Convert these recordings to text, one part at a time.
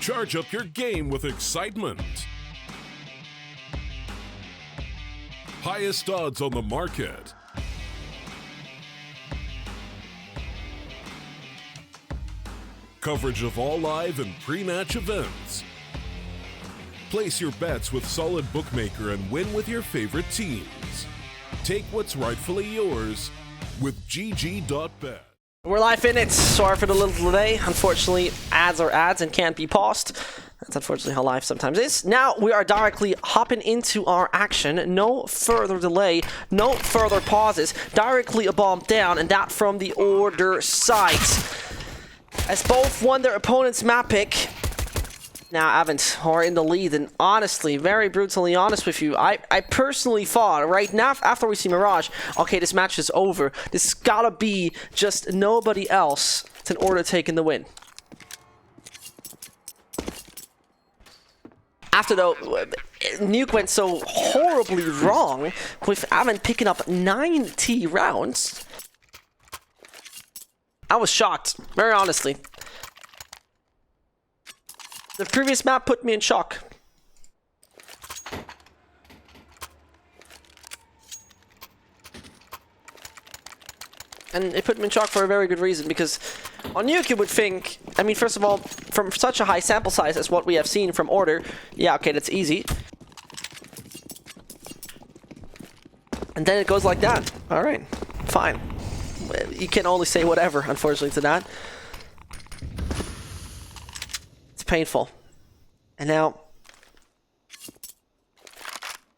Charge up your game with excitement. Highest odds on the market. Coverage of all live and pre-match events. Place your bets with Solid Bookmaker and win with your favorite teams. Take what's rightfully yours with GG.bet. We're live in it. Sorry for the little delay. Unfortunately, ads are ads and can't be paused. That's unfortunately how life sometimes is. Now we are directly hopping into our action. No further delay, no further pauses. Directly a bomb down, and that from the Order side. As both won their opponent's map pick. Now Avant are in the lead, and honestly, very brutally honest with you, I personally thought right now after we see Mirage, okay, this match is over. This gotta be just nobody else in order to take in the win. After though, Nuke went so horribly wrong with Avant picking up 90 rounds. I was shocked, very honestly. The previous map put me in shock. And it put me in shock for a very good reason, because on Nuke you would think, I mean, first of all, from such a high sample size as what we have seen from Order, yeah, okay, that's easy. And then it goes like that. Alright, fine. You can only say whatever, unfortunately, to that. Painful. And now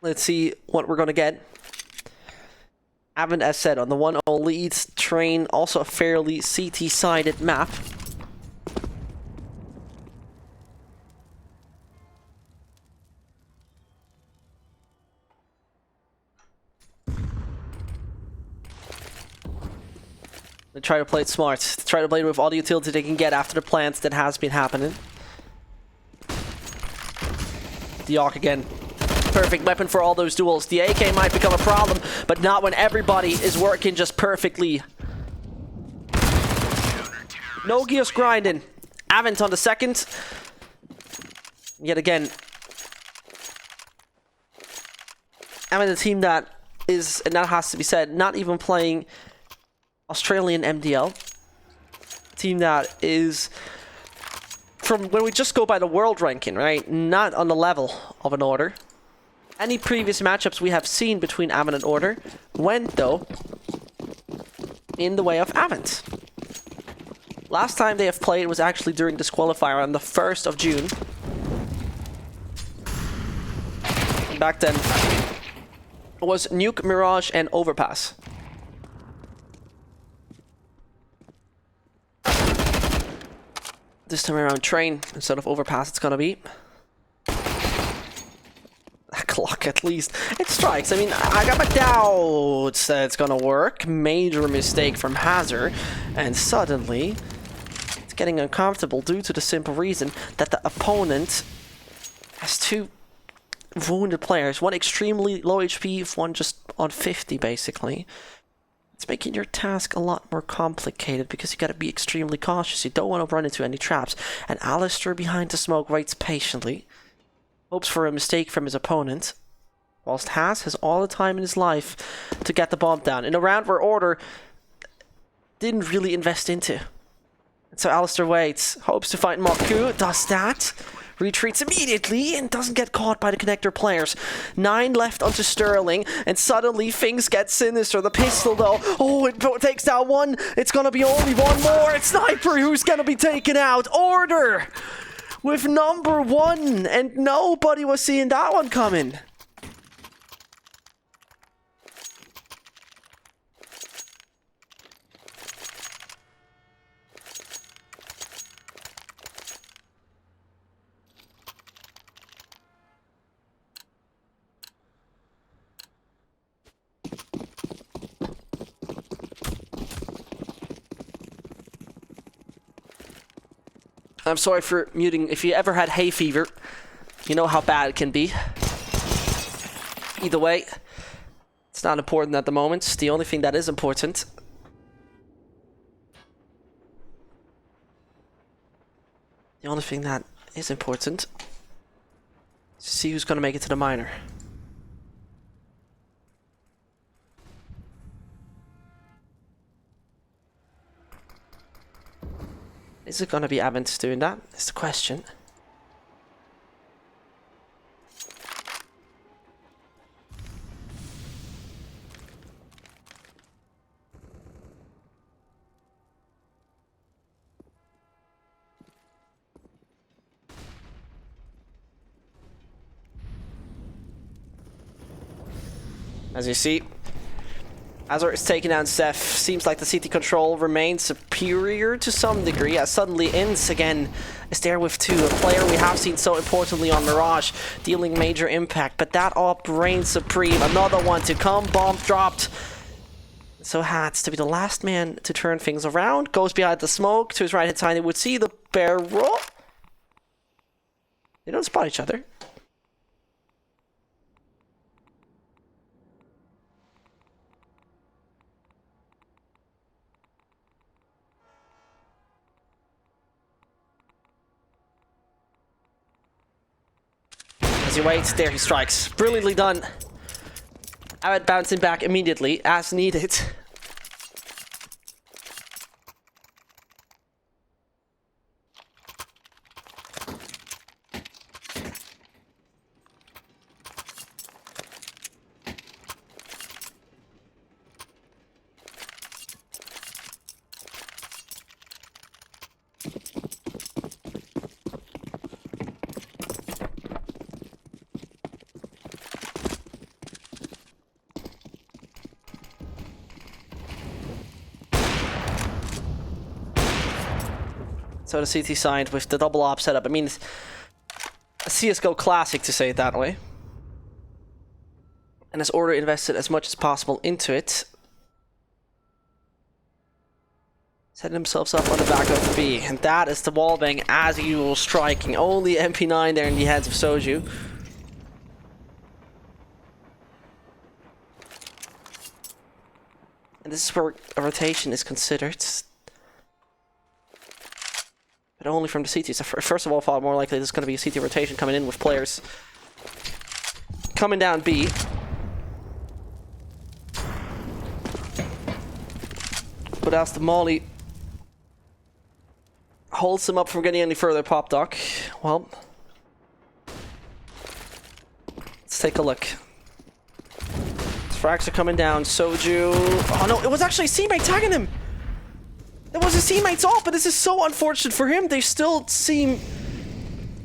let's see what we're gonna get. Avant, as said, on the 1-0 leads. Train, also a fairly CT-sided map. They try to play it smart. They try to play it with all the utility they can get after the plants that has been happening. The AUK again. Perfect weapon for all those duels. The AK might become a problem, but not when everybody is working just perfectly. No gears grinding. Avant on the second. Yet again. Avant, a team that is, and that has to be said, not even playing Australian MDL. A team that is, from when we just go by the world ranking, right? Not on the level of an Order. Any previous matchups we have seen between Avant and Order went, though, in the way of Avant. Last time they have played was actually during this qualifier on the 1st of June. Back then, it was Nuke, Mirage, and Overpass. This time around, Train instead of Overpass it's gonna be. A clock at least. It strikes. I mean, I got my doubts that it's gonna work. Major mistake from Hazard. And suddenly, it's getting uncomfortable due to the simple reason that the opponent has two wounded players. One extremely low HP, one just on 50 basically. It's making your task a lot more complicated because you gotta be extremely cautious. You don't want to run into any traps. And Alistair behind the smoke waits patiently. Hopes for a mistake from his opponent. Whilst has all the time in his life to get the bomb down. In a round where Order didn't really invest into. And so Alistair waits. Hopes to find Moku. Does that. Retreats immediately and doesn't get caught by the connector players. 9 left onto Sterling, and suddenly things get sinister. The pistol though, oh, it takes down one. It's gonna be only one more. It's Sniper who's gonna be taken out. Order with number 1, and nobody was seeing that one coming. I'm sorry for muting. If you ever had hay fever, you know how bad it can be. Either way, it's not important at the moment. The only thing that is important is important. See who's gonna make it to the minor. Is it gonna be Avant doing that? Is the question. As you see, Azor is taking down Seth. Seems like the CT control remains superior to some degree, as suddenly Ince again is there with 2. A player we have seen so importantly on Mirage, dealing major impact. But that op reigns supreme. Another one to come, bomb dropped. So Hats, to be the last man to turn things around, goes behind the smoke. To his right hand side, he would see the barrel. They don't spot each other. As he waits, there he strikes. Brilliantly done. Avant bouncing back immediately, as needed. So the CT side with the double op setup. I mean, a CSGO classic to say it that way. And has Order invested as much as possible into it. Setting themselves up on the back of B. And that is the wallbang as usual striking. Only MP9 there in the hands of Soju. And this is where a rotation is considered. But only from the CT. So first of all, far more likely there's going to be a CT rotation coming in with players coming down B. But as the Molly holds him up from getting any further pop doc, well, let's take a look. Frags are coming down. Soju. Oh no, it was actually a teammate tagging him. It was his teammate's off, but this is so unfortunate for him. They still seem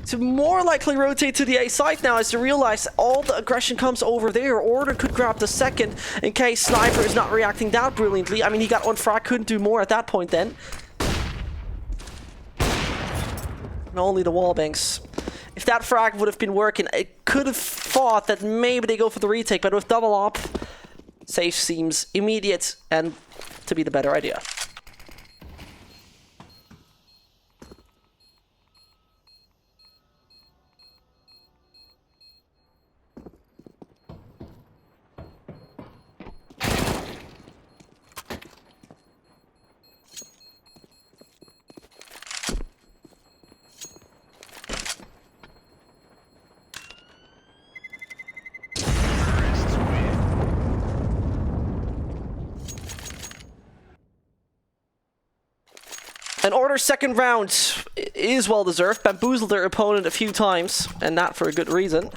to more likely rotate to the A side now as they realize all the aggression comes over there. Order could grab the second in case Sniper is not reacting that brilliantly. I mean, he got one frag, couldn't do more at that point then. And only the wallbangs. If that frag would have been working, it could have thought that maybe they go for the retake, but with double op, safe seems immediate and to be the better idea. And Order's second round is well deserved. Bamboozled their opponent a few times, and that for a good reason.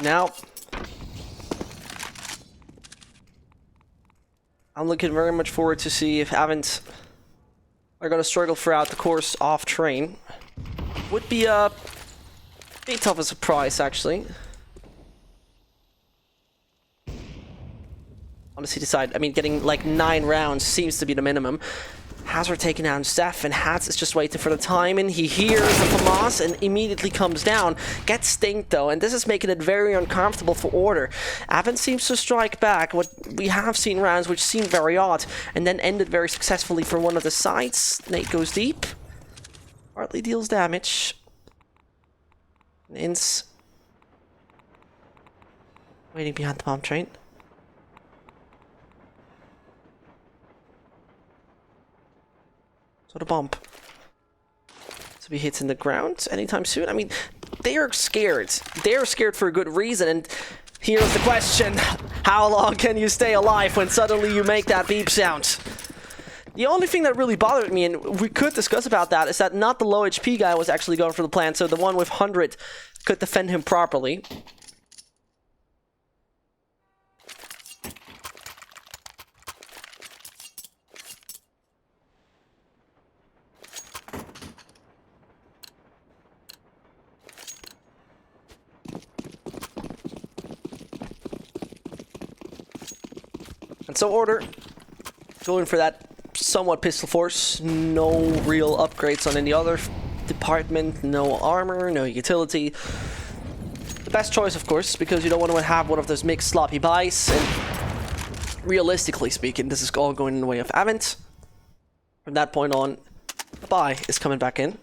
Now, I'm looking very much forward to see if Avant are going to struggle throughout the course off train. Would be a bit tough a surprise, actually. on the city side. I mean, getting like 9 rounds seems to be the minimum. Hazard taking down Steph, and Hats is just waiting for the timing. He hears the FAMAS and immediately comes down. Gets stinked though, and this is making it very uncomfortable for Order. Avant seems to strike back. What we have seen rounds which seemed very odd, and then ended very successfully for one of the sides. Nate goes deep. Partly deals damage. Ince waiting behind the bomb train. So the bomb to be hitting the ground anytime soon. I mean, they are scared. They are scared for a good reason. And here's the question: how long can you stay alive when suddenly you make that beep sound? The only thing that really bothered me, and we could discuss about that, is that not the low HP guy was actually going for the plant, so the one with 100 could defend him properly. And so Order going for that somewhat pistol force. No real upgrades on any other department. No armor, no utility. The best choice, of course, because you don't want to have one of those mixed sloppy buys. And realistically speaking, this is all going in the way of Avant. From that point on, the buy is coming back in.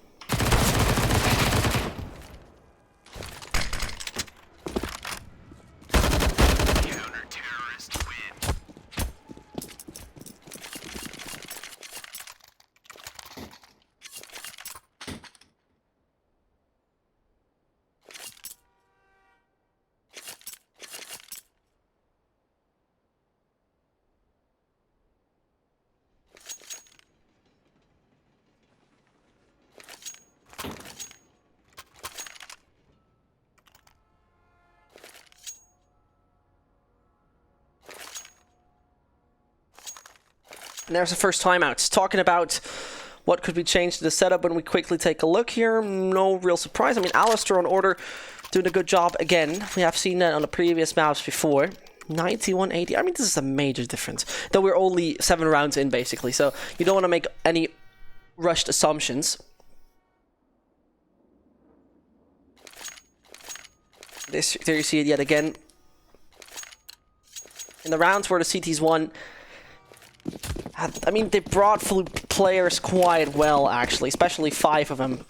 And there's the first timeout. Talking about what could be changed to the setup when we quickly take a look here. No real surprise. I mean, Alistair on Order doing a good job again. We have seen that on the previous maps before. 9180. I mean, this is a major difference. Though we're only 7 rounds in, basically. So you don't want to make any rushed assumptions. There you see it yet again. In the rounds where the CTs won, I mean, they brought players quite well, actually. Especially 5 of them.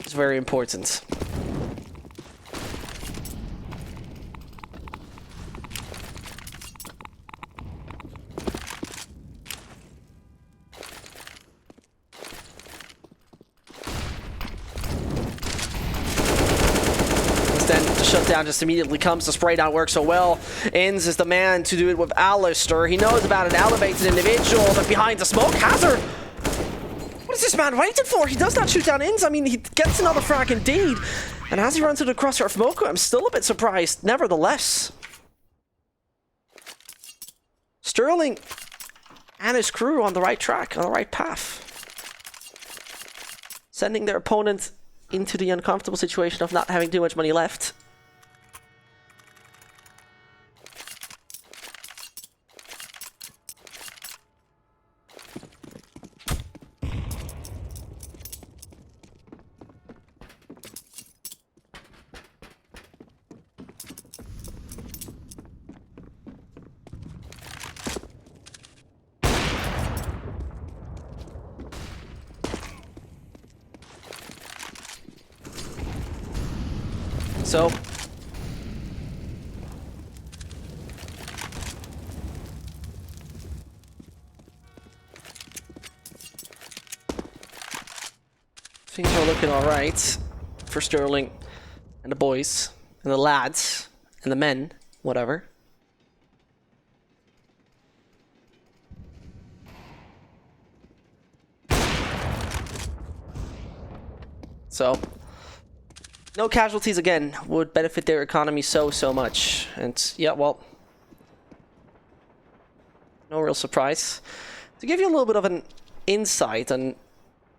It's very important. Then the shutdown just immediately comes. The spray down works so well. Inns is the man to do it with Alistair. He knows about an elevated individual, but behind the smoke, Hazard. What is this man waiting for? He does not shoot down Inns. I mean, he gets another frag indeed. And as he runs to the crosshair of Moku, I'm still a bit surprised, nevertheless. Sterling and his crew on the right track, on the right path. Sending their opponent into the uncomfortable situation of not having too much money left. So things are looking all right for Sterling and the boys and the lads and the men, whatever. So no casualties again would benefit their economy so much. And yeah, well, no real surprise. To give you a little bit of an insight on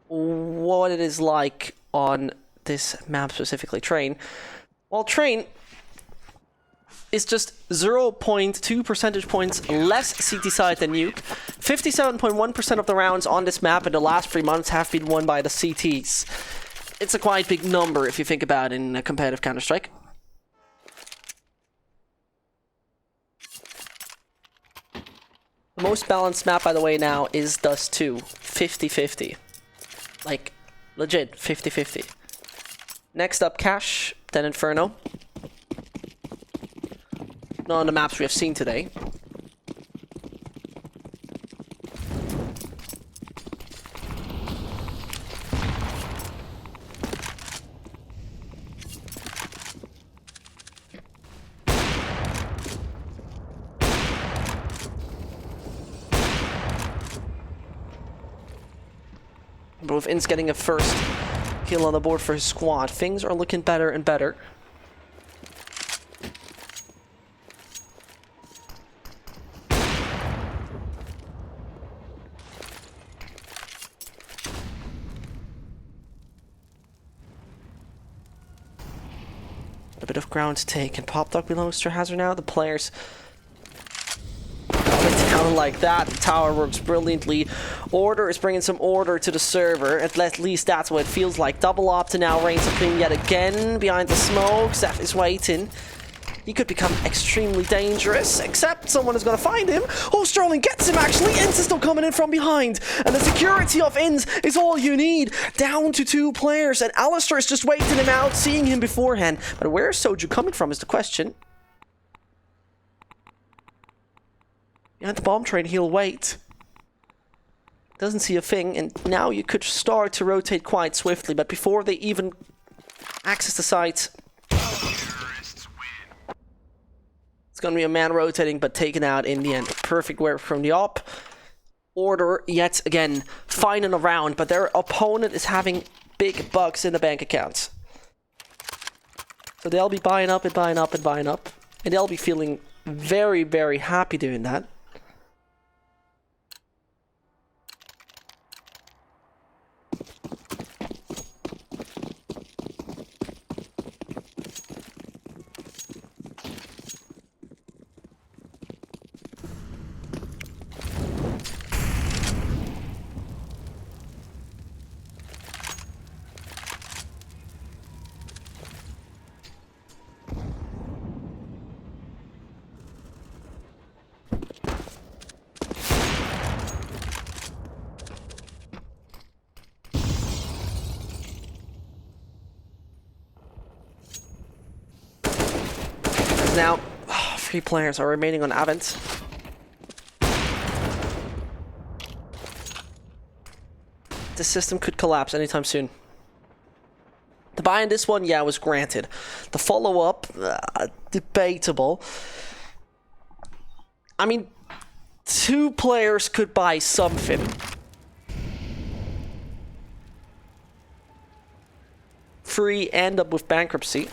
what it is like on this map, specifically Train. Well, Train is just 0.2 percentage points less CT side than Nuke. 57.1% of the rounds on this map in the last 3 months have been won by the CTs. It's a quite big number if you think about it in a competitive Counter-Strike. The most balanced map, by the way, now is Dust 2. 50-50. Like, legit, 50-50. Next up, Cash, then Inferno. Not on the maps we have seen today. But with Inns getting a first kill on the board for his squad, things are looking better and better. A bit of ground to take, and Pop Dog belongs to Hazard now. The players down like that. The tower works brilliantly. Order is bringing some order to the server. At least that's what it feels like. Double up to now reigns supreme yet again behind the smoke. Zeph is waiting. He could become extremely dangerous, except someone is going to find him. Oh, Sterling gets him actually. Inns is still coming in from behind. And the security of Inns is all you need. Down to 2 players, and Alistair is just waiting him out, seeing him beforehand. But where's Soju coming from is the question. Behind the bomb train, he'll wait. Doesn't see a thing, and now you could start to rotate quite swiftly, but before they even access the site, it's going to be a man rotating, but taken out in the end. Perfect work from the op. Order, yet again, finding a round, but their opponent is having big bucks in the bank accounts. So they'll be buying up and buying up and buying up, and they'll be feeling very, very happy doing that. Now, 3 players are remaining on Avant. The system could collapse anytime soon. The buy in this one, yeah, was granted. The follow-up, debatable. I mean, 2 players could buy something. 3 end up with bankruptcy.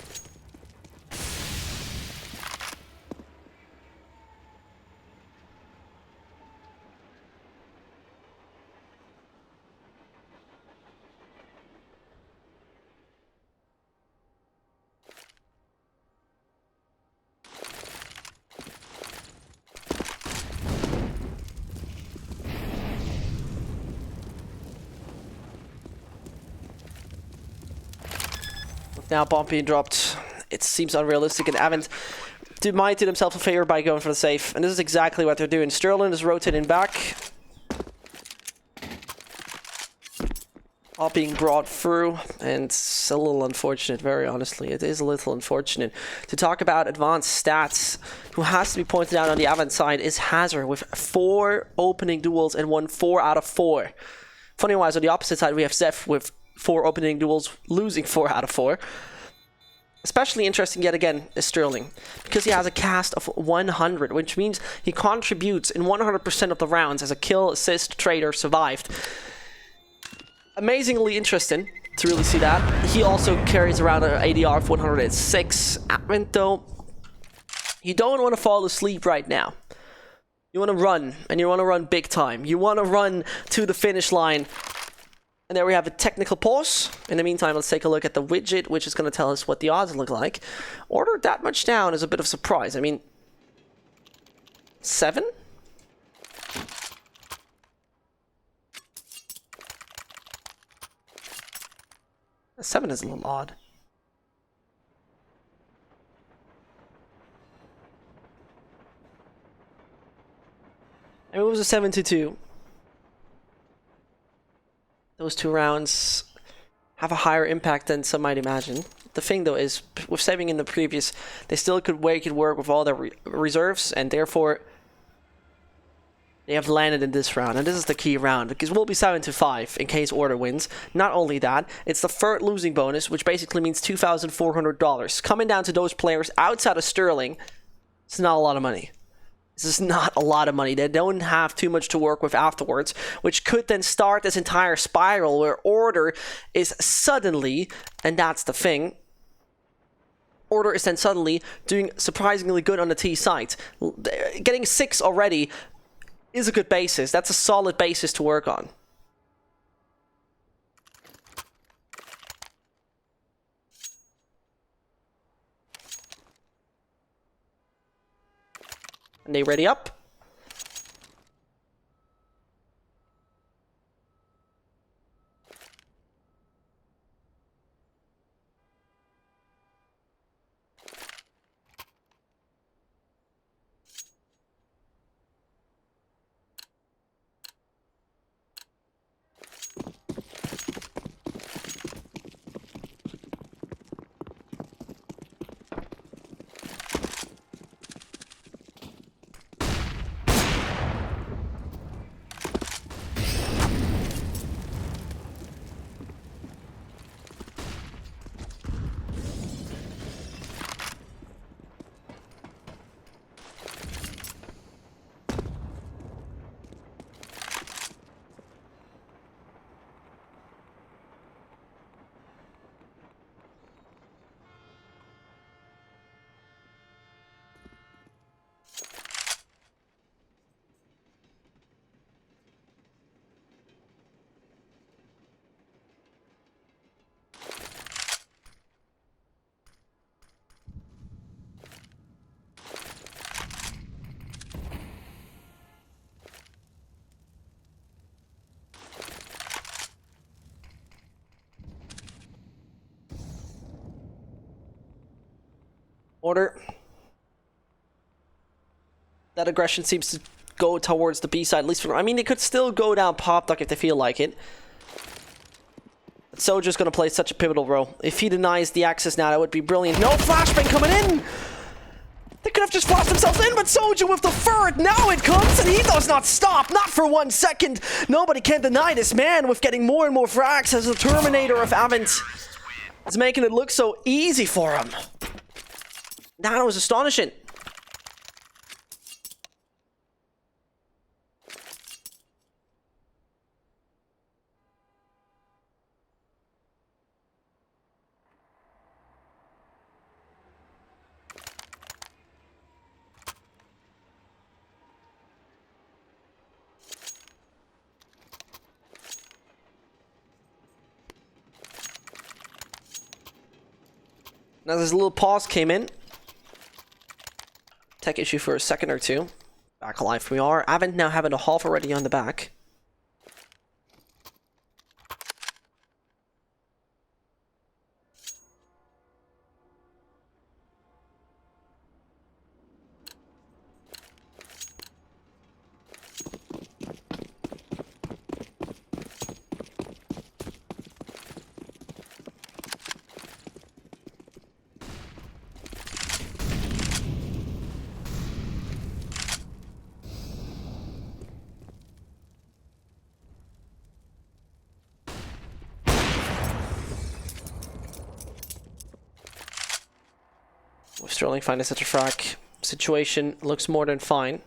Now bomb being dropped, it seems unrealistic, and Avant might do themselves a favor by going for the safe, and this is exactly what they're doing. Sterling is rotating back. All being brought through, and it's a little unfortunate, very honestly. It is a little unfortunate. To talk about advanced stats, who has to be pointed out on the Avant side is Hazard, with 4 opening duels and won 4 out of 4. Funny-wise, on the opposite side, we have Zeph with 4 opening duels, losing 4 out of 4. Especially interesting yet again is Sterling, because he has a cast of 100, which means he contributes in 100% of the rounds as a kill, assist, trader, survived. Amazingly interesting to really see that. He also carries around an ADR of 106. Avant though, you don't want to fall asleep right now. You want to run, and you want to run big time. You want to run to the finish line And there we have a technical pause. In the meantime, let's take a look at the widget, which is going to tell us what the odds look like. Order that much down is a bit of a surprise. I mean, 7? A 7 is a little odd. I mean, it was a 7-2. Those 2 rounds have a higher impact than some might imagine. The thing, though, is with saving in the previous, they still could make it work with all their reserves, and therefore they have landed in this round. And this is the key round, because we'll be 7-5 in case Order wins. Not only that, it's the third losing bonus, which basically means $2,400. Coming down to those players outside of Sterling, it's not a lot of money. This is not a lot of money. They don't have too much to work with afterwards, which could then start this entire spiral where Order is suddenly, and that's the thing, Order is then suddenly doing surprisingly good on the T side. Getting 6 already is a good basis. That's a solid basis to work on. And they ready up. Order. That aggression seems to go towards the B side, at least for... I mean, they could still go down Pop Duck if they feel like it. But Soldier's going to play such a pivotal role. If he denies the access now, that would be brilliant. No flashbang coming in! They could have just forced themselves in, but Soldier with the third, now it comes, and he does not stop, not for 1 second. Nobody can deny this man with getting more and more frags as the Terminator of Avant. It's making it look so easy for him. That was astonishing. Now this little pause came in. Tech issue for a second or two. Back alive we are. Avant now having a half already on the back. With Sterling finding such a frag, situation looks more than fine.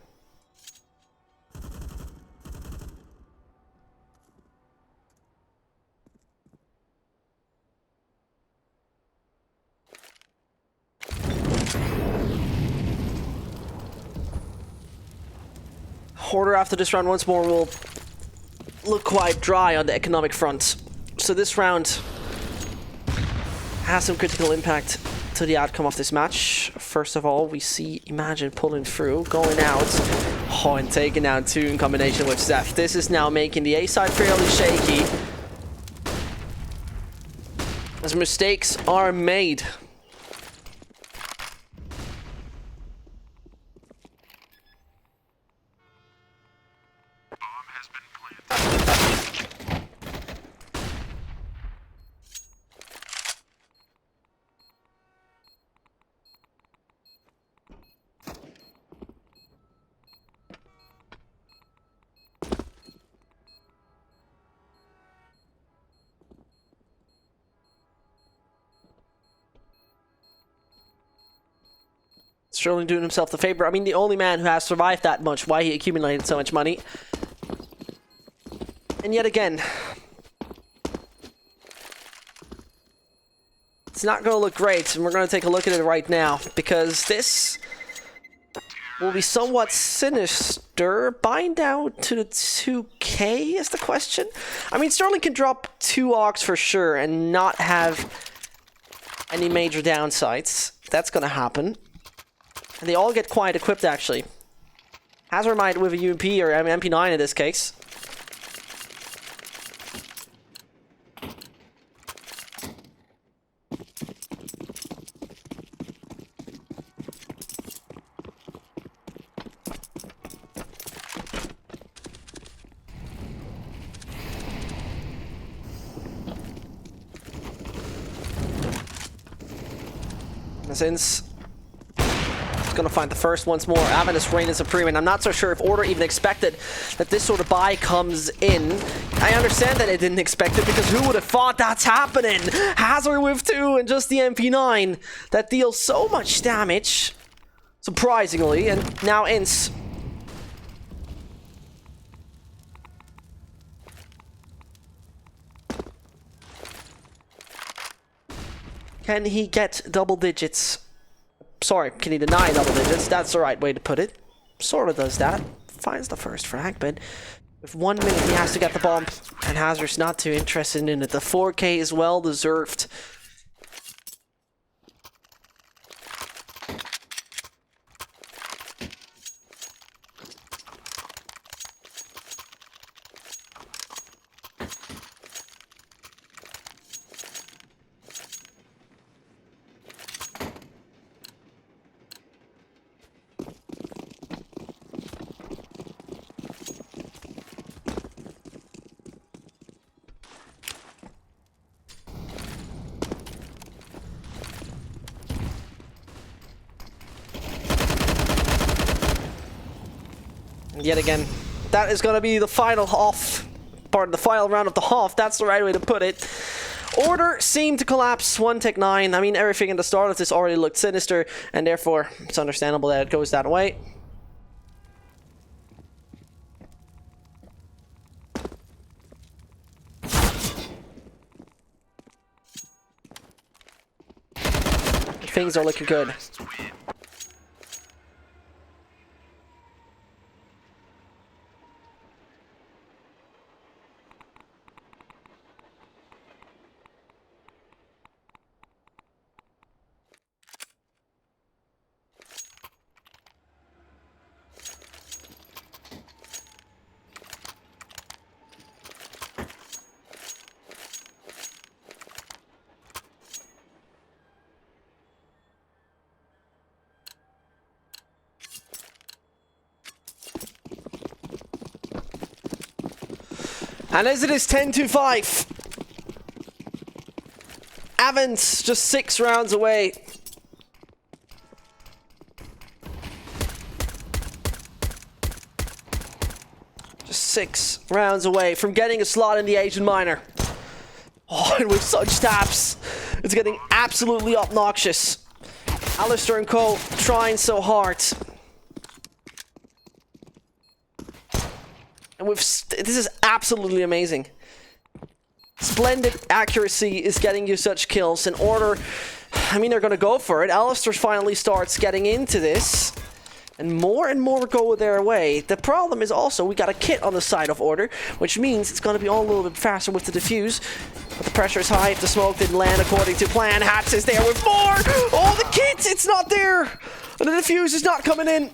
Order after this round once more will look quite dry on the economic front. So this round has some critical impact to the outcome of this match. First of all, we see Imagine pulling through, going out, and taking down 2 in combination with Zeph. This is now making the A side fairly shaky, as mistakes are made. Surely doing himself the favor. I mean, the only man who has survived that much, why he accumulated so much money. And yet again, it's not going to look great, and we're going to take a look at it right now, because this will be somewhat sinister. Buying down to the 2k is the question. I mean, Sterling can drop 2 Augs for sure and not have any major downsides. That's going to happen. And they all get quite equipped, actually. Hazard might with a UMP or MP9 in this case. Since gonna find the first once more. Avant is reigning supreme, and I'm not so sure if Order even expected that this sort of buy comes in. I understand that it didn't expect it, because who would have thought that's happening? Hazard with 2 and just the MP9 that deals so much damage, surprisingly, and now Ince. Can he get double digits? Sorry, can he deny double digits? That's the right way to put it. Sort of does that. Finds the first frag, but with 1 minute he has to get the bomb, and Hazard's not too interested in it. The 4k is well deserved. Yet again, that is going to be the final half, the final round of the half. That's the right way to put it. Order seemed to collapse 1 tech 9. I mean, everything in the start of this already looked sinister, and therefore it's understandable that it goes that way. Things are looking good. And as it is 10-5, Avant just 6 rounds away. Just 6 rounds away from getting a slot in the Asian Minor. Oh, and with such taps, it's getting absolutely obnoxious. Alistair and Co. trying so hard. And this is absolutely amazing. Splendid accuracy is getting you such kills. In Order, I mean, they're going to go for it. Alistair finally starts getting into this, and more go their way. The problem is also we got a kit on the side of Order, which means it's going to be all a little bit faster with the defuse. But the pressure is high. If the smoke didn't land according to plan, Hats is there with more. Oh, the kit! It's not there! And the defuse is not coming in.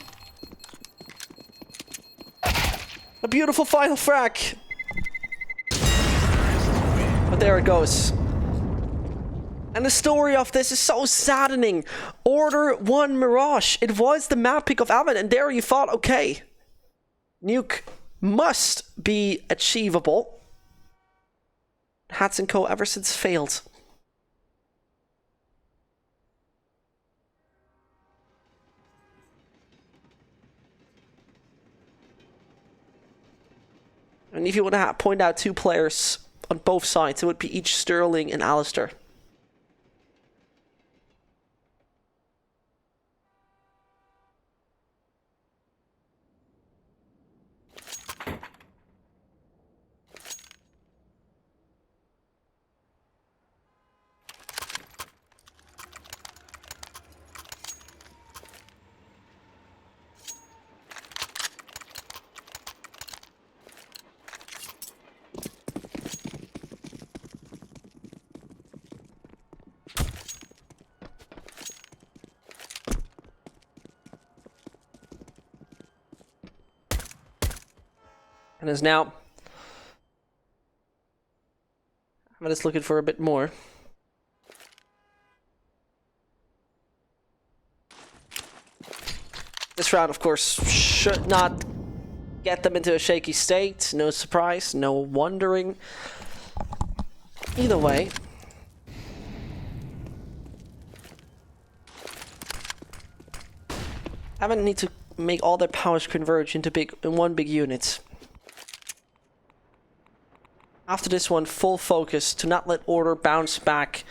A beautiful final frac. But there it goes. And the story of this is so saddening. Order 1 Mirage. It was the map pick of Avant, and there you thought, okay, nuke must be achievable. Hats & Co. ever since failed. And if you want to point out 2 players on both sides, it would be each Sterling and Alistair. And is now... I'm just looking for a bit more. This round, of course, should not get them into a shaky state. No surprise, no wondering. Either way. Avant need to make all their powers converge into one big unit. After this one, full focus to not let Order bounce back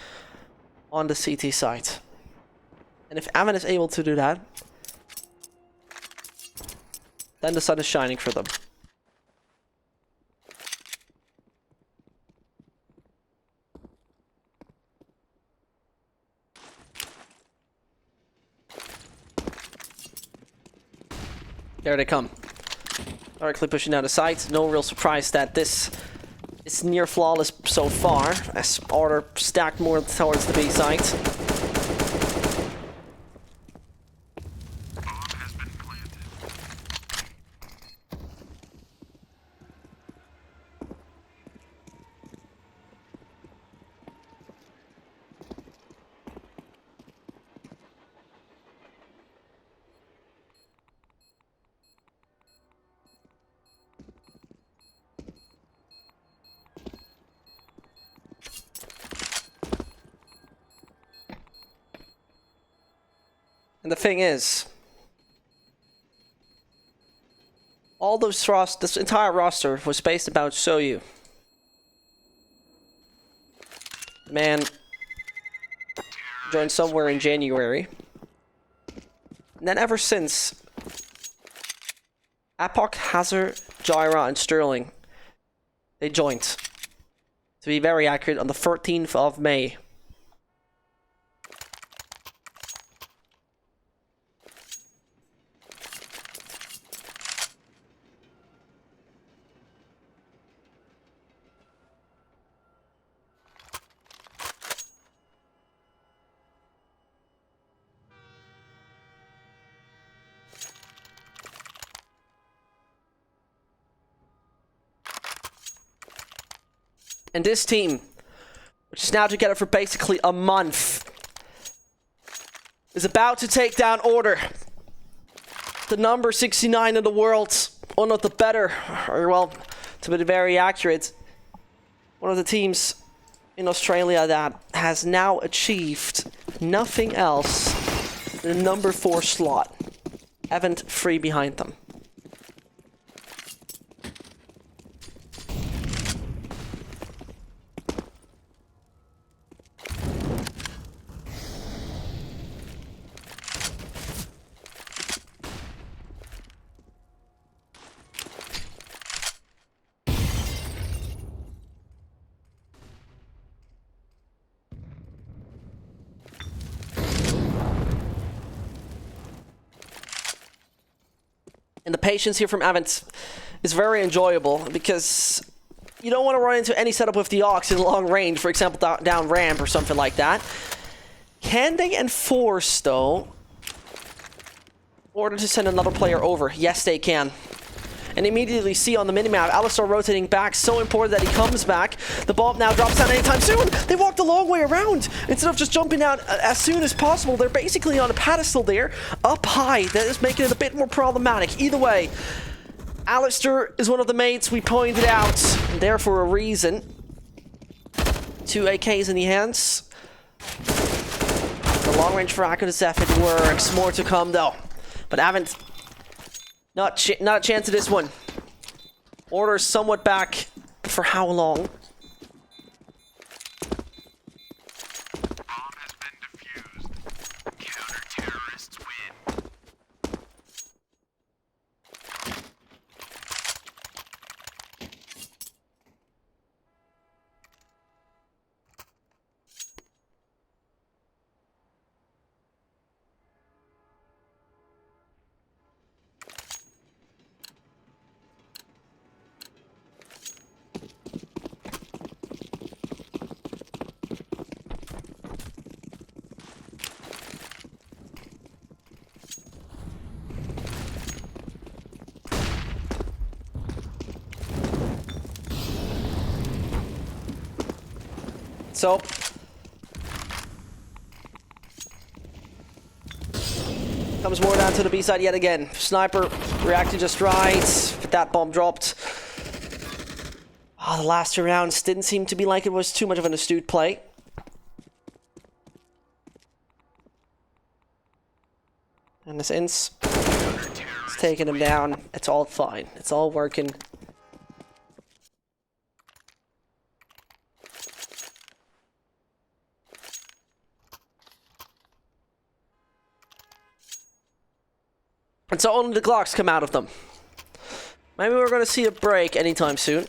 on the CT site. And if Avant is able to do that, then the sun is shining for them. There they come. Directly pushing down the site. No real surprise that this is near flawless so far, as Order stacked more towards the B site. And the thing is, all those this entire roster was based about Soyu. The man joined somewhere in January. And then ever since, Apoc, Hazard, Gyra, and Sterling, they joined. To be very accurate, on the 13th of May. And this team, which is now together for basically a month, is about to take down Order. The number 69 in the world, one of the better, or well, to be very accurate, one of the teams in Australia that has now achieved nothing else than the number 4 slot. Avant 3 behind them. And the patience here from Avant is very enjoyable because you don't want to run into any setup with the Ox in long range, for example, down ramp or something like that. Can they enforce, though, in order to send another player over? Yes, they can. And immediately see on the minimap, Alistar rotating back, so important that he comes back. The bomb now drops down anytime soon. They walked a long way around. Instead of just jumping out as soon as possible, they're basically on a pedestal there, up high. That is making it a bit more problematic. Either way, Alistar is one of the mates we pointed out, there for a reason. 2 AKs in the hands. The long range frag of this effort works. More to come though. But Avant, not a chance of this one. Order is somewhat back, but for how long? Bomb has been defused. Counter-terrorists win. So, comes more down to the B side yet again. Sniper reacted just right, but that bomb dropped. The last 2 rounds didn't seem to be like it was too much of an astute play. And this Ince is taking him down. It's all fine. It's all working. And so only the Glocks come out of them. Maybe we're going to see a break anytime soon.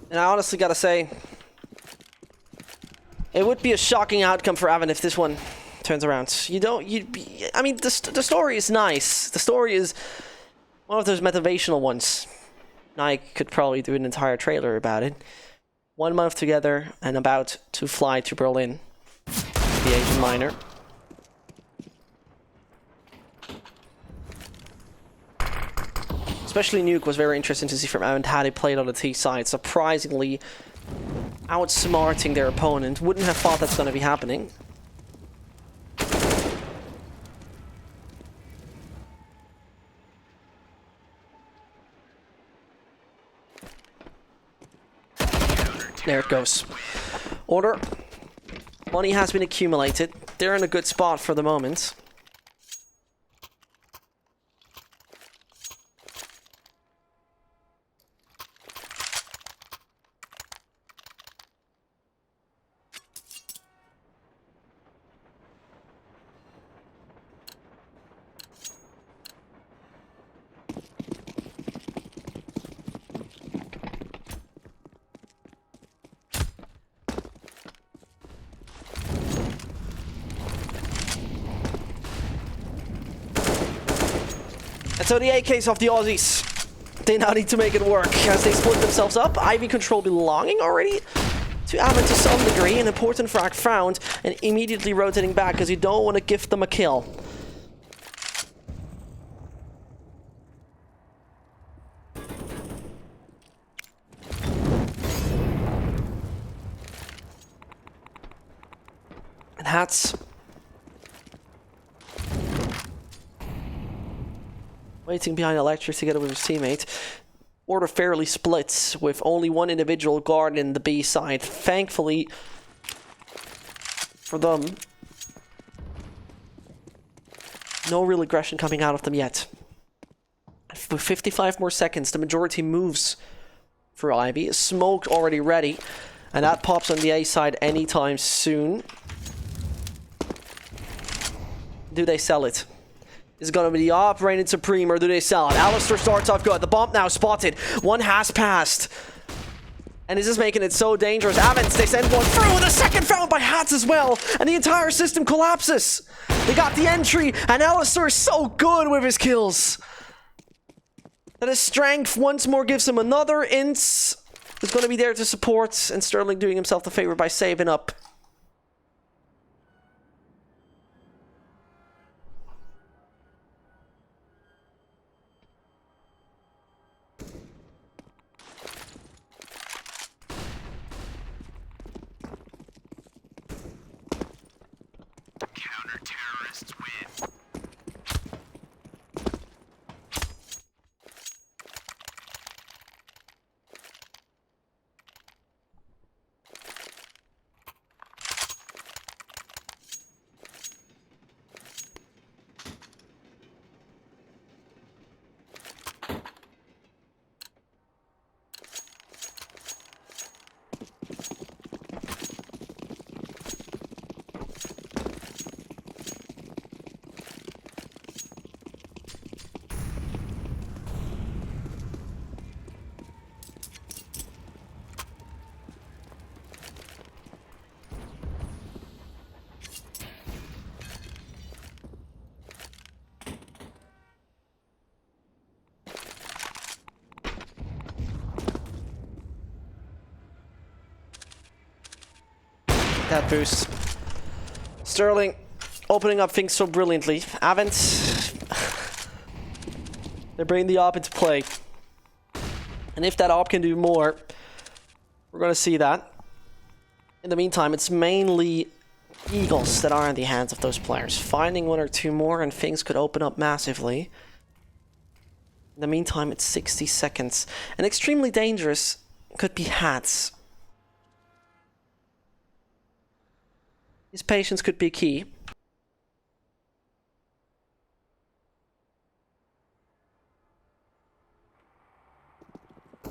And I honestly gotta say, it would be a shocking outcome for Avant if this one turns around. I mean, the story is nice. The story is one of those motivational ones. I could probably do an entire trailer about it. 1 month together and about to fly to Berlin. The Asian miner. Especially Nuke was very interesting to see from Avant how they played on the T side. Surprisingly outsmarting their opponent. Wouldn't have thought that's going to be happening. There it goes. Order. Money has been accumulated. They're in a good spot for the moment. And so the AKs of the Aussies, they now need to make it work as they split themselves up. Ivy control belonging already to Avant to some degree. An important frag found and immediately rotating back because you don't want to give them a kill. And Hats waiting behind Electric together with his teammate. Order fairly splits with only one individual guard in the B side. Thankfully for them, no real aggression coming out of them yet. with 55 more seconds, the majority moves for Ivy. Smoke already ready, and that pops on the A side anytime soon. Do they sell it? Is it going to be the op reigning supreme, or do they sell it? Alistair starts off good. The bomb now spotted. One has passed. And this is making it so dangerous. Avant, they send one through. The second found by Hats as well. And the entire system collapses. They got the entry, and Alistair is so good with his kills. That his strength once more gives him another inch. Is going to be there to support, and Sterling doing himself the favor by saving up. Counter-terrorists win. That boost. Sterling opening up things so brilliantly. Avant, they're bringing the op into play. And if that op can do more, we're going to see that. In the meantime, it's mainly Eagles that are in the hands of those players. Finding one or two more and things could open up massively. In the meantime, it's 60 seconds. And extremely dangerous could be Hats. His patience could be key.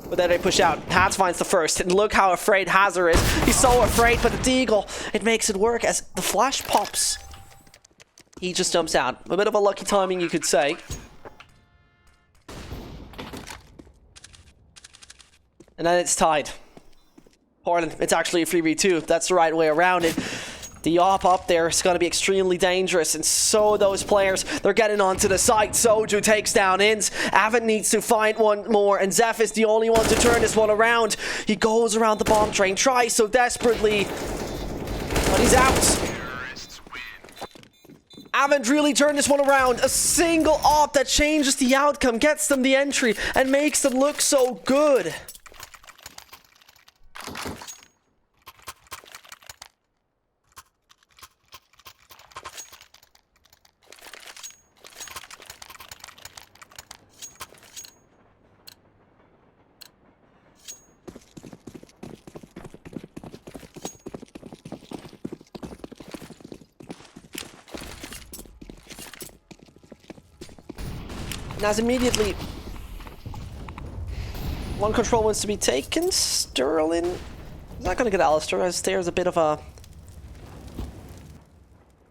But then they push out. Hats finds the first. And look how afraid Hazard is. He's so afraid, but the Deagle, it makes it work as the flash pops. He just jumps out. A bit of a lucky timing, you could say. And then it's tied. Pardon, it's actually a 3v2. That's the right way around it. The op up there is going to be extremely dangerous, and so those players, they're getting onto the site. Soju takes down Inns. Avant needs to find one more, and Zeph is the only one to turn this one around. He goes around the bomb train, tries so desperately, but he's out. Avant really turned this one around. A single op that changes the outcome, gets them the entry, and makes them look so good. And as immediately one control wants to be taken, Sterling is not going to get Alistair, as there's a bit of a,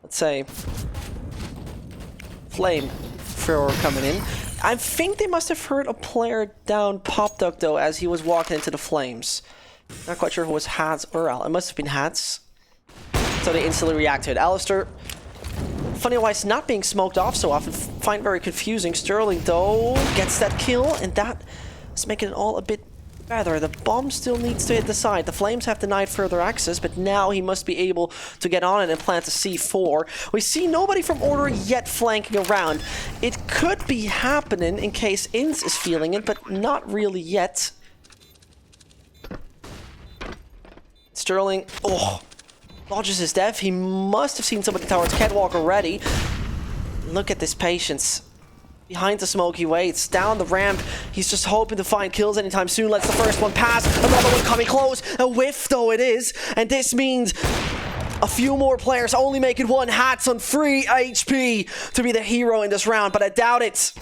let's say, flame thrower coming in. I think they must have heard a player down Pop Duck though as he was walking into the flames. Not quite sure if it was Hats or Al. It must have been Hats. So they instantly reacted. Alistair, funny why it's not being smoked off so often, find very confusing. Sterling though gets that kill, and that is making it all a bit better. The bomb still needs to hit the side. The flames have denied further access, but now he must be able to get on it and plant a C4. We see nobody from Order yet flanking around. It could be happening in case Inns is feeling it, but not really yet. Sterling, dodges his death. He must have seen somebody towards Catwalk already. Look at this patience. Behind the smoke he waits. Down the ramp, he's just hoping to find kills anytime soon. Lets the first one pass. Another one coming close. A whiff though it is. And this means a few more players only making one. Hats on 3 HP to be the hero in this round, but I doubt it.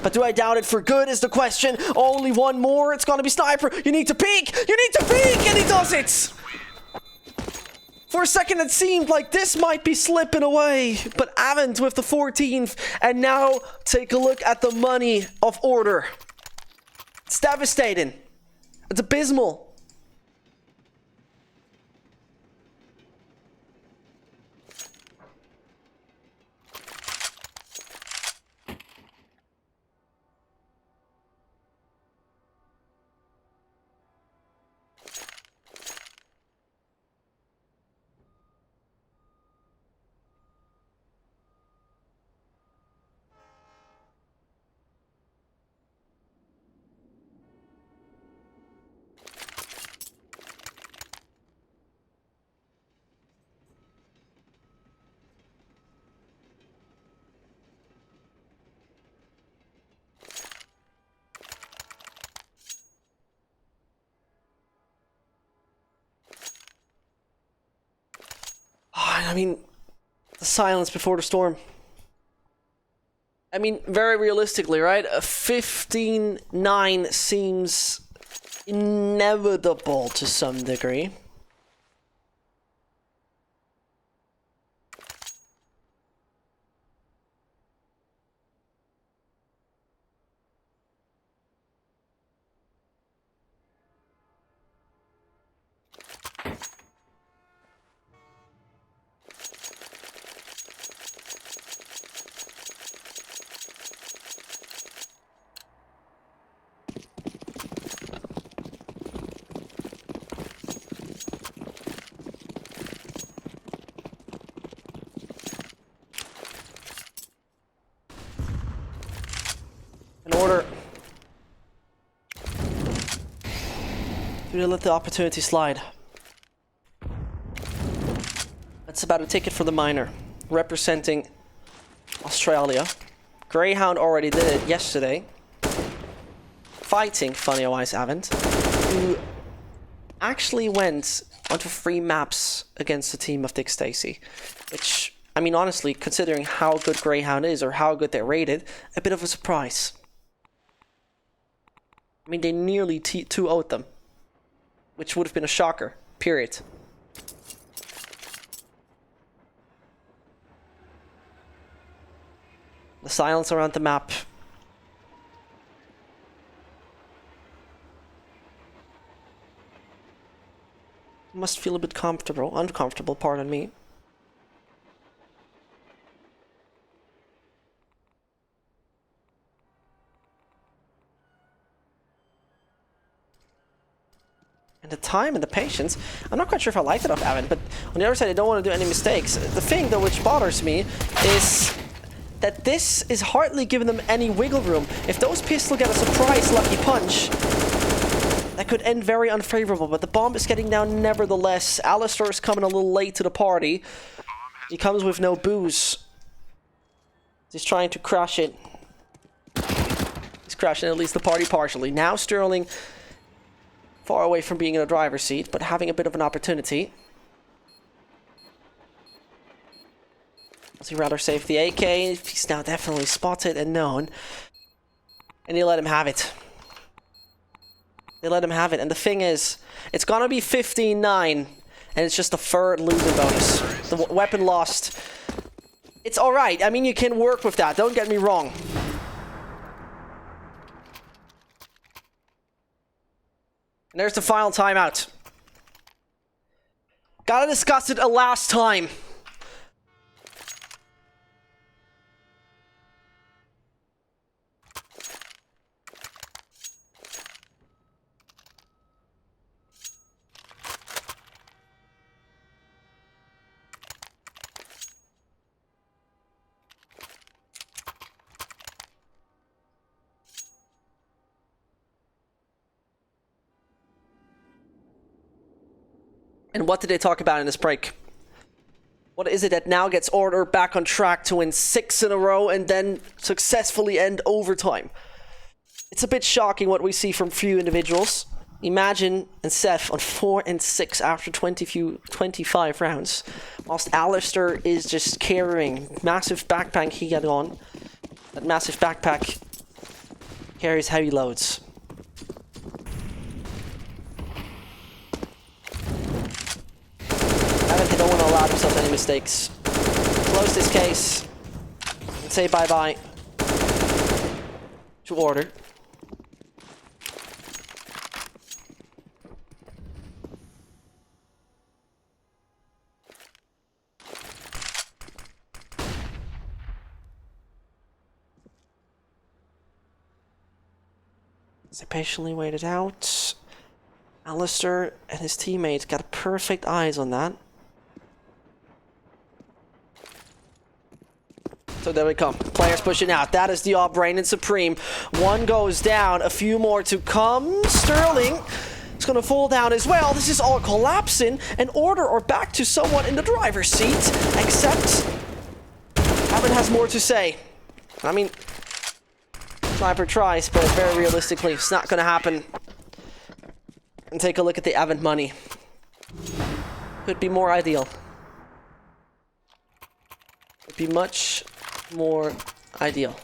But do I doubt it for good is the question. Only one more. It's gonna be Sniper. You need to peek. You need to peek. And he does it. For a second, it seemed like this might be slipping away. But Avant with the 14th. And now take a look at the money of Order. It's devastating. It's abysmal. I mean, the silence before the storm. I mean, very realistically, right? A 15-9 seems inevitable to some degree. In order to let the opportunity slide. That's about a ticket for the minor, representing Australia. Greyhound already did it yesterday. Fighting, funny-wise, Avant, who actually went onto 3 maps against the team of Dick Stacey, which, I mean, honestly, considering how good Greyhound is or how good they're rated, a bit of a surprise. I mean, they nearly 2-0'd them, which would have been a shocker, period. The silence around the map. Must feel a bit uncomfortable, pardon me. And the time and the patience, I'm not quite sure if I like it of Avant, but on the other side, I don't want to do any mistakes. The thing, though, which bothers me is that this is hardly giving them any wiggle room. If those pistols get a surprise lucky punch, that could end very unfavorable, but the bomb is getting down nevertheless. Alistair is coming a little late to the party. He comes with no booze. He's trying to crash it. He's crashing at least the party partially. Now Sterling, far away from being in a driver's seat, but having a bit of an opportunity. Does he rather save the AK? He's now definitely spotted and known. And they let him have it. They let him have it. And the thing is, it's gonna be 15-9, and it's just a third losing bonus. The weapon lost. It's alright. I mean, you can work with that. Don't get me wrong. And there's the final timeout. Gotta discuss it a last time. And what did they talk about in this break? What is it that now gets Order back on track to win 6 in a row and then successfully end overtime? It's a bit shocking what we see from few individuals. Imagine and Seth on 4 and 6 after 25 rounds, whilst Alistair is just carrying massive backpack he had on. That massive backpack Carries heavy loads. Avant don't want to allow themselves any mistakes. Close this case. And say bye-bye to order. They patiently waited out. Alistair and his teammates got perfect eyes on that. So there we come. Players pushing out. That is the op Reign and Supreme. One goes down. A few more to come. Sterling is going to fall down as well. This is all collapsing. And order are back to someone in the driver's seat. Except Avant has more to say. I mean, Sniper tries, but very realistically, it's not going to happen. And take a look at the Avant money. Could be more ideal. Could be much more ideal.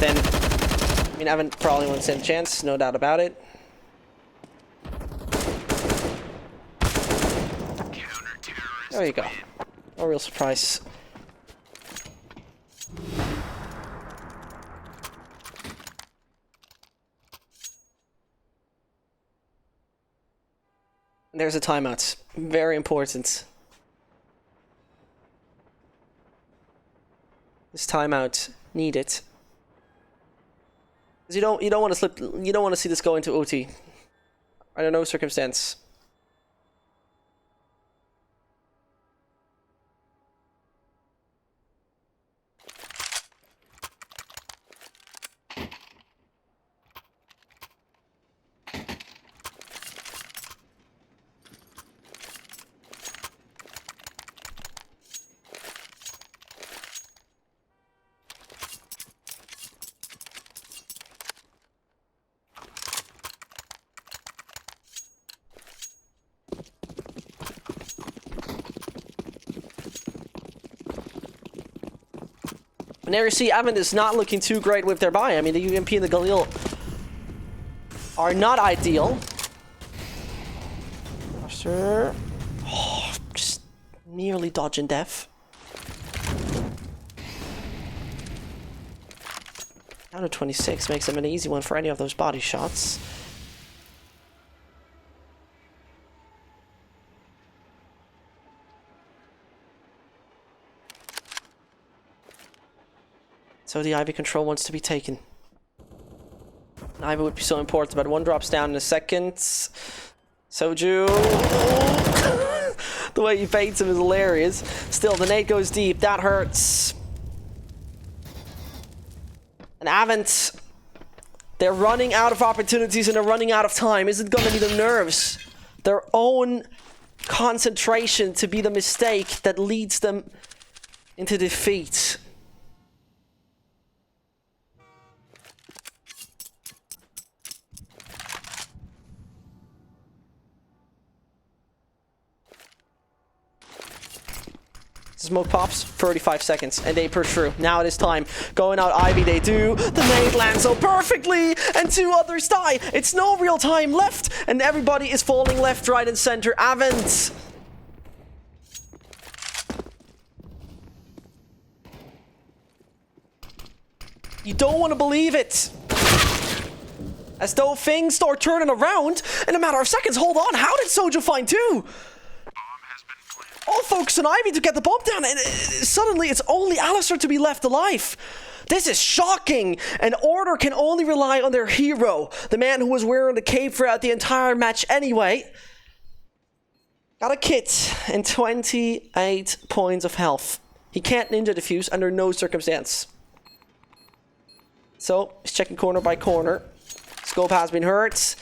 Then, I mean, Avant probably won't stand a chance, no doubt about it. There you go. No real surprise. There's a timeout. Very important. This timeout needed. You don't want to slip. You don't want to see this go into OT. Under no circumstance. And there you see, Avant is not looking too great with their buy. I mean, the UMP and the Galil are not ideal. Sir. Oh, just nearly dodging death. Down to 26 makes them an easy one for any of those body shots. So the Ivy control wants to be taken. And Ivy would be so important, but one drops down in a second. Soju. The way he fades him is hilarious. Still, the nade goes deep. That hurts. And Avant, they're running out of opportunities and they're running out of time. Is it going to be the nerves? Their own concentration to be the mistake that leads them into defeat? Smoke pops, 35 seconds, and they push through. Now it is time. Going out Ivy, they do. The nade lands so perfectly, and two others die. It's no real time left, and everybody is falling left, right, and center. Avant. You don't want to believe it. As though things start turning around in a matter of seconds. Hold on, how did Soju find two? All focus on Ivy to get the bomb down, and suddenly it's only Alistair to be left alive. This is shocking, and Order can only rely on their hero, the man who was wearing the cape throughout the entire match anyway. Got a kit and 28 points of health. He can't ninja defuse under no circumstance. So, he's checking corner by corner. Scope has been hurt.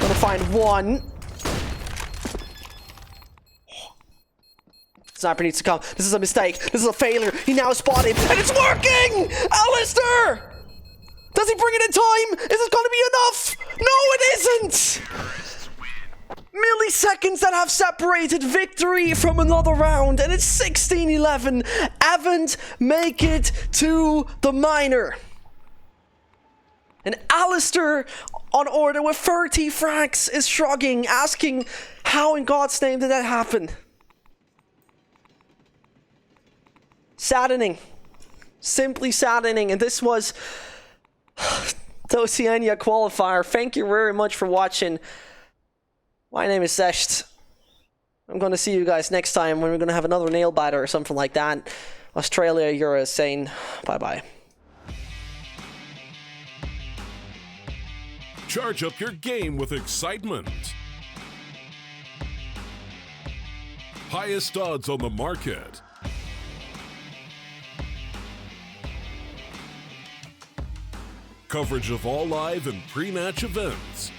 Gonna find one. Sniper needs to come. This is a mistake. This is a failure. He now spotted, and it's working! Alistair! Does he bring it in time? Is it gonna be enough? No, it isn't! Milliseconds that have separated victory from another round, and it's 16-11. Avant make it to the minor. And Alistair, on order with 30 frags, is shrugging, asking, how in God's name did that happen? Saddening. Simply saddening. And this was the Oceania qualifier. Thank you very much for watching. My name is Sesht. I'm going to see you guys next time when we're going to have another nail biter or something like that. Australia, you're insane. Bye-bye. Charge up your game with excitement. Highest odds on the market. Coverage of all live and pre-match events.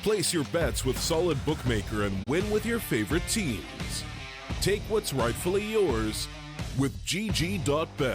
Place your bets with Solid Bookmaker and win with your favorite teams. Take what's rightfully yours with GG.bet.